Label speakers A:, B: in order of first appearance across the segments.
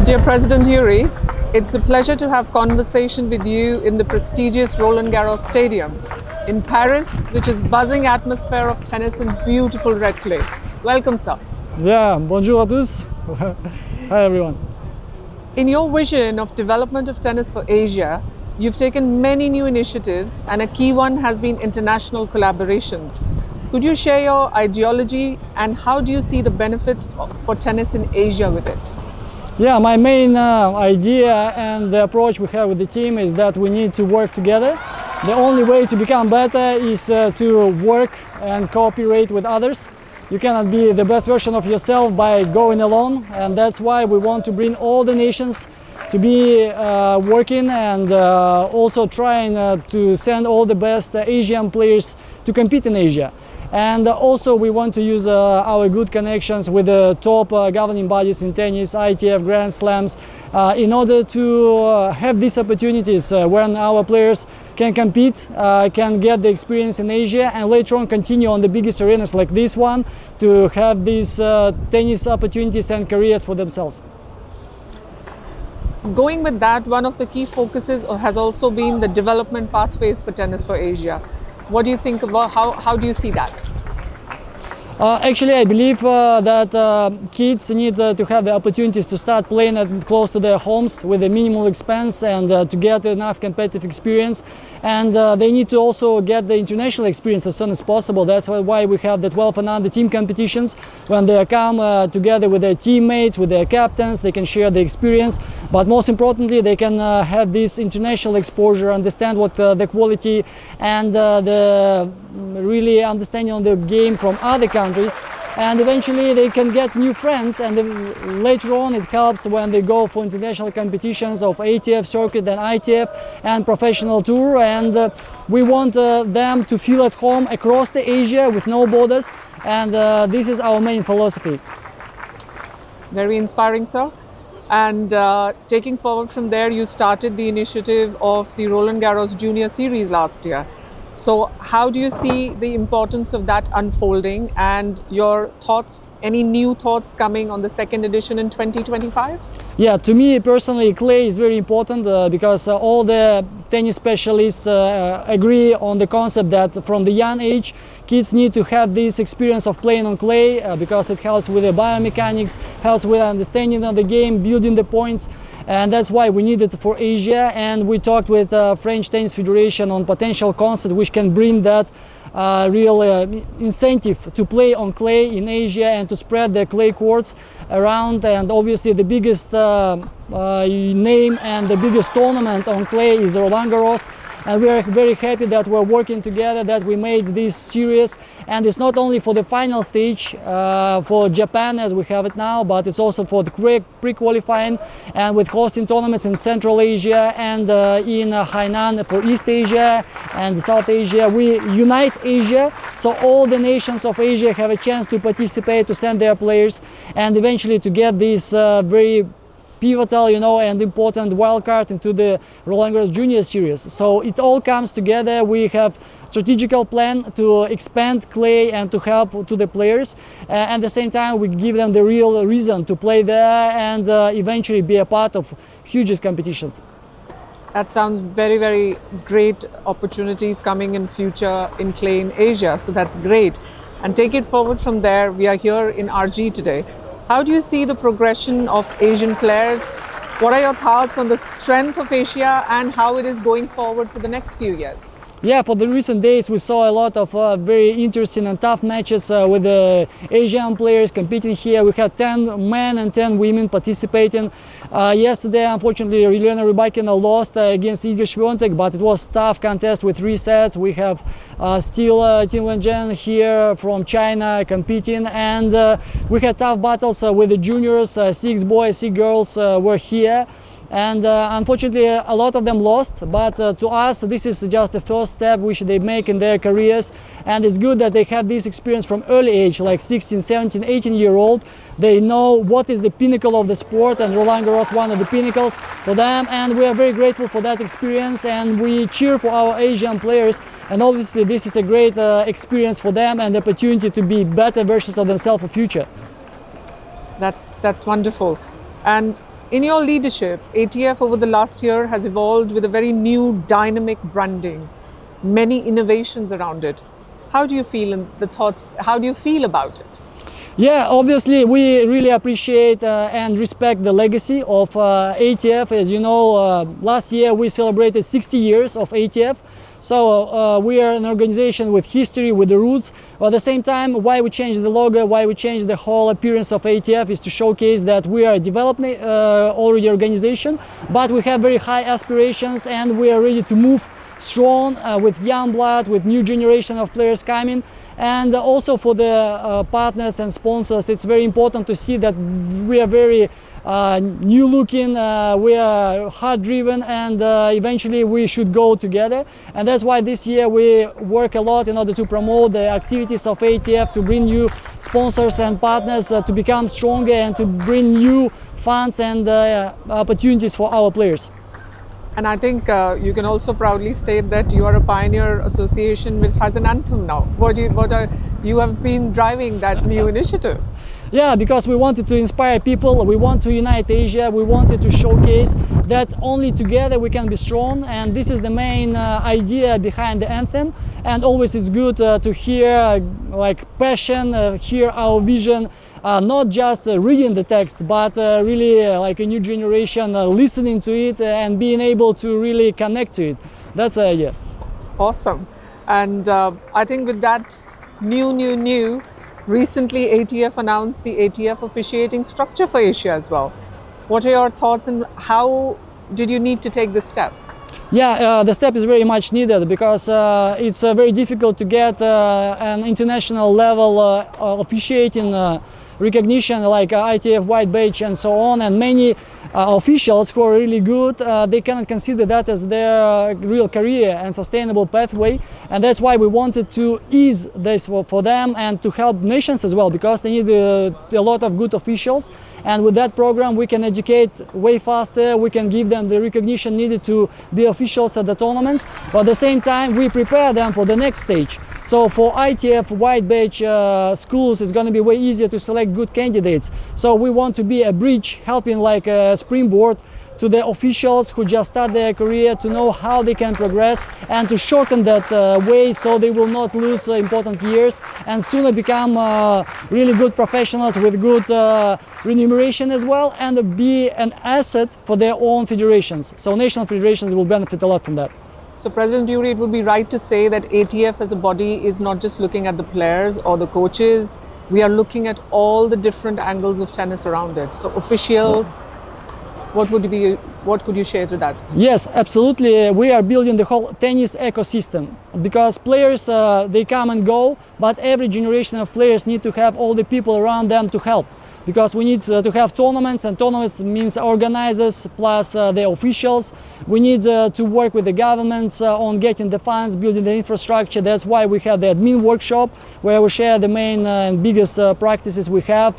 A: Dear President Yuriy, it's a pleasure to have conversation with you in the prestigious Roland-Garros Stadium in Paris, which is buzzing atmosphere of tennis in beautiful red clay. Welcome, sir.
B: Yeah, bonjour à tous. Hi, everyone.
A: In your vision of development of tennis for Asia, you've taken many new initiatives, and a key one has been international collaborations. Could you share your ideology and how do you see the benefits for tennis in Asia with it?
B: Yeah, my main idea and the approach we have with the team is that we need to work together. The only way to become better is to work and cooperate with others. You cannot be the best version of yourself by going alone, and that's why we want to bring all the nations to be working and also trying to send all the best Asian players to compete in Asia. And also we want to use our good connections with the top governing bodies in tennis, ITF, Grand Slams, in order to have these opportunities when our players can compete, can get the experience in Asia, and later on continue on the biggest arenas like this one to have these tennis opportunities and careers for themselves.
A: Going with that, one of the key focuses has also been the development pathways for tennis for Asia. What do you think about how do you see that?
B: Actually, I believe that kids need to have the opportunities to start playing close to their homes with a minimal expense and to get enough competitive experience. And they need to also get the international experience as soon as possible. That's why we have the 12 and under team competitions. When they come together with their teammates, with their captains, they can share the experience. But most importantly, they can have this international exposure, understand what the quality and the really understanding of the game from other countries, and eventually they can get new friends, and later on it helps when they go for international competitions of ATF circuit and ITF and professional tour, and we want them to feel at home across the Asia with no borders, and this is our main philosophy.
A: Very inspiring, sir. And taking forward from there, you started the initiative of the Roland-Garros Junior Series last year. So how do you see the importance of that unfolding, and your thoughts, any new thoughts coming on the second edition in 2025?
B: Yeah, to me personally, clay is very important because all the tennis specialists agree on the concept that from the young age, kids need to have this experience of playing on clay because it helps with the biomechanics, helps with understanding of the game, building the points, and that's why we need it for Asia. And we talked with French Tennis Federation on potential concept which can bring that real incentive to play on clay in Asia and to spread the clay courts around. And obviously the biggest name and the biggest tournament on clay is Roland-Garros, and we are very happy that we're working together, that we made this series. And it's not only for the final stage for Japan as we have it now, but it's also for the pre-qualifying, and with hosting tournaments in Central Asia and in Hainan for East Asia and South Asia. We unite Asia, so all the nations of Asia have a chance to participate, to send their players, and eventually to get this very pivotal, and important wildcard into the Roland-Garros Junior Series. So it all comes together. We have strategical plan to expand clay and to help to the players. At the same time, we give them the real reason to play there and eventually be a part of hugest competitions.
A: That sounds very, very great opportunities coming in future in clay in Asia. So that's great. And take it forward from there. We are here in RG today. How do you see the progression of Asian players? What are your thoughts on the strength of Asia and how it is going forward for the next few years?
B: Yeah, for the recent days we saw a lot of very interesting and tough matches with the Asian players competing here. We had 10 men and 10 women participating. Yesterday, unfortunately, Elena Rybakina lost against Iga Swiatek, but it was a tough contest with 3 sets. We have still Tin Wenjuan here from China competing, and we had tough battles with the juniors. 6 boys, 6 girls were here. And unfortunately a lot of them lost, but to us this is just the first step which they make in their careers, and it's good that they have this experience from early age, like 16, 17, 18-year-old. They know what is the pinnacle of the sport, and Roland-Garros one of the pinnacles for them, and we are very grateful for that experience, and we cheer for our Asian players, and obviously this is a great experience for them and the opportunity to be better versions of themselves for future.
A: That's wonderful. And In your leadership, ATF over the last year has evolved with a very new dynamic branding, many innovations around it. How do you feel in the thoughts, how do you feel about it?
B: Yeah, obviously we really appreciate and respect the legacy of ATF. As you know, last year we celebrated 60 years of ATF. So we are an organization with history, with the roots. At the same time, why we changed the logo, why we changed the whole appearance of ATF is to showcase that we are a developing already organization, but we have very high aspirations and we are ready to move strong with young blood, with new generation of players coming. And also for the partners and sponsors, it's very important to see that we are very new looking, we are hard driven, and eventually we should go together. And that's why this year we work a lot in order to promote the activities of ATF, to bring new sponsors and partners to become stronger and to bring new funds and opportunities for our players.
A: And I think you can also proudly state that you are a pioneer association which has an anthem now. You have been driving that new initiative.
B: Yeah, because we wanted to inspire people, we want to unite Asia, we wanted to showcase that only together we can be strong, and this is the main idea behind the anthem. And always it's good to hear like passion, hear our vision, not just reading the text, but really like a new generation listening to it and being able to really connect to it. That's the idea.
A: Awesome. And I think with that new, recently ATF announced the ATF officiating structure for Asia as well. What are your thoughts and how did you need to take this step?
B: Yeah, the step is very much needed because it's very difficult to get an international level officiating recognition like ITF white badge and so on, and many officials who are really good, they cannot consider that as their real career and sustainable pathway, and that's why we wanted to ease this for them and to help nations as well, because they need a lot of good officials, and with that program we can educate way faster, we can give them the recognition needed to be officials at the tournaments, but at the same time we prepare them for the next stage. So for ITF white badge schools it's going to be way easier to select good candidates. So we want to be a bridge, helping like a springboard to the officials who just start their career to know how they can progress and to shorten that way so they will not lose important years and sooner become really good professionals with good remuneration as well, and be an asset for their own federations. So national federations will benefit a lot from that.
A: So President Yuriy, it would be right to say that ATF as a body is not just looking at the players or the coaches, we are looking at all the different angles of tennis around it. So officials, what could you share to that?
B: Yes, absolutely. We are building the whole tennis ecosystem because players, they come and go, but every generation of players need to have all the people around them to help. Because we need to have tournaments, and tournaments means organizers plus the officials. We need to work with the governments on getting the funds, building the infrastructure. That's why we have the admin workshop where we share the main and biggest practices we have,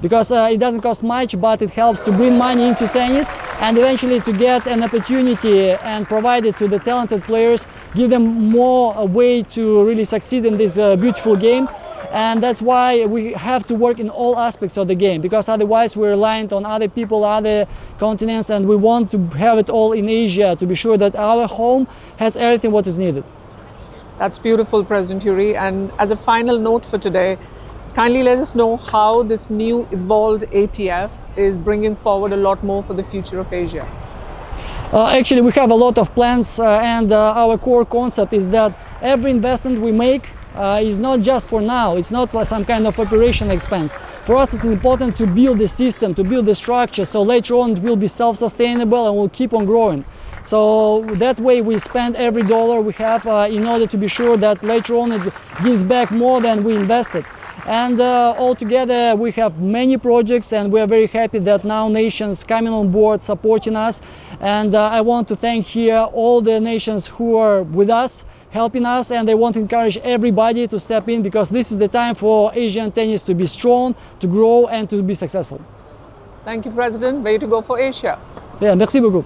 B: because it doesn't cost much, but it helps to bring money into tennis and eventually to get an opportunity and provide it to the talented players, give them more way to really succeed in this beautiful game. And that's why we have to work in all aspects of the game, because otherwise we're reliant on other people, other continents, and we want to have it all in Asia to be sure that our home has everything what is needed.
A: That's beautiful, President Yuriy. And as a final note for today, kindly let us know how this new evolved ATF is bringing forward a lot more for the future of Asia.
B: Actually, we have a lot of plans, and our core concept is that every investment we make is not just for now, it's not like some kind of operational expense. For us it's important to build the system, to build the structure, so later on it will be self-sustainable and will keep on growing. So that way we spend every dollar we have in order to be sure that later on it gives back more than we invested. And altogether we have many projects, and we are very happy that now nations coming on board supporting us. And I want to thank here all the nations who are with us, helping us, and I want to encourage everybody to step in, because this is the time for Asian tennis to be strong, to grow and to be successful.
A: Thank you, President. Way to go for Asia.
B: Yeah, merci beaucoup.